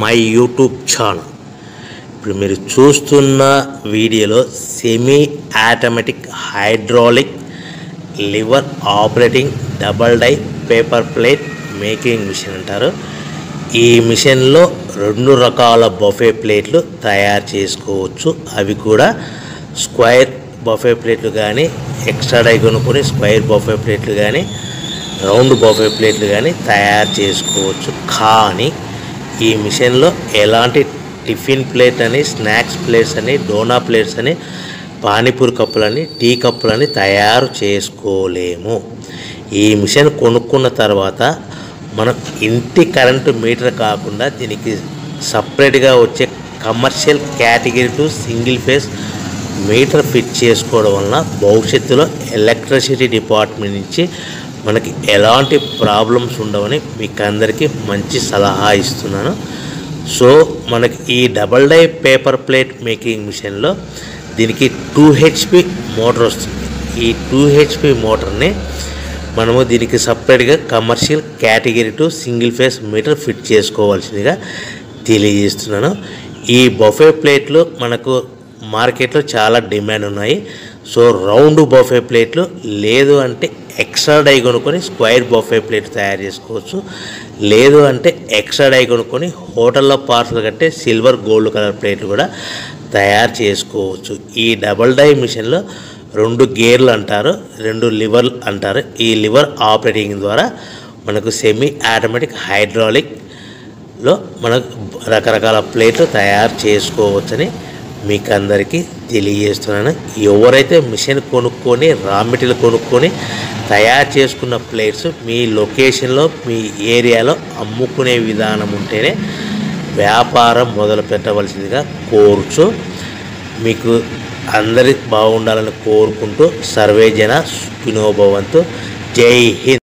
My YouTube channel. ఇప్పుడు మీరు చూస్తున్న వీడియోలో semi automatic hydraulic lever operating double die paper plate making machine అంటారు. ఈ మిషన్లో 2 రకాల బఫే ప్లేట్లు తయారు చేసుకోవచ్చు. అవి కూడా స్క్వేర్ బఫే ప్లేట్లు కానీ, ఎక్స్ట్రా డై కొనుక్కొని స్క్వేర్ బఫే ప్లేట్లు కానీ, రౌండ్ బఫే ప్లేట్లు కానీ తయారు చేసుకోవచ్చు. కానీ ఈ మిషన్లో ఎలాంటి టిఫిన్ ప్లేట్ అని, స్నాక్స్ ప్లేట్స్ అని, డోనా ప్లేట్స్ అని, పానీపూరి కప్పులని, టీ కప్పులని తయారు చేసుకోలేము. ఈ మిషన్ కొనుక్కున్న తర్వాత మనం ఇంటి కరెంటు మీటర్ కాకుండా దీనికి సపరేట్గా వచ్చే commercial category to single phase metre fit చేసుకోవడం వలన భవిష్యత్తులో ఎలక్ట్రిసిటీ డిపార్ట్మెంట్ నుంచి మనకి ఎలాంటి ప్రాబ్లమ్స్ ఉండవని మీకు అందరికీ మంచి సలహా ఇస్తున్నాను. సో మనకి ఈ double die paper plate making మిషన్లో దీనికి 2 HP మోటార్ వస్తుంది. ఈ 2 HP మోటార్ని మనము దీనికి సపరేట్గా commercial category to single phase metre fit చేసుకోవాల్సిందిగా తెలియజేస్తున్నాను. ఈ బఫే ప్లేట్లు మనకు మార్కెట్లో చాలా డిమాండ్ ఉన్నాయి. సో రౌండ్ బఫే ప్లేట్లు లేదు అంటే ఎక్స్ట్రా డై కొనుక్కొని స్క్వేర్ బఫే ప్లేట్ తయారు చేసుకోవచ్చు. లేదు అంటే ఎక్స్ట్రా డై కొనుక్కొని హోటల్లో పార్సల్ కట్టే సిల్వర్ గోల్డ్ కలర్ ప్లేట్లు కూడా తయారు చేసుకోవచ్చు. ఈ డబల్ డై మిషన్లో 2 గేర్లు అంటారు, 2 లివర్లు అంటారు. ఈ లివర్ ఆపరేటింగ్ ద్వారా మనకు సెమీ ఆటోమేటిక్ హైడ్రాలిక్లో మనకు రకరకాల ప్లేట్లు తయారు చేసుకోవచ్చని మీకు అందరికీ తెలియజేస్తున్నాను. ఎవరైతే మిషన్ కొనుక్కొని రా మెటీరియల్ కొనుక్కొని తయారు చేసుకున్న ప్లేట్స్ మీ లొకేషన్లో మీ ఏరియాలో అమ్ముకునే విధానం ఉంటేనే వ్యాపారం మొదలు పెట్టవలసిందిగా కోరుచు. మీకు అందరి బాగుండాలని కోరుకుంటూ సర్వే జన సుఖినో భవంతు. జై హింద్.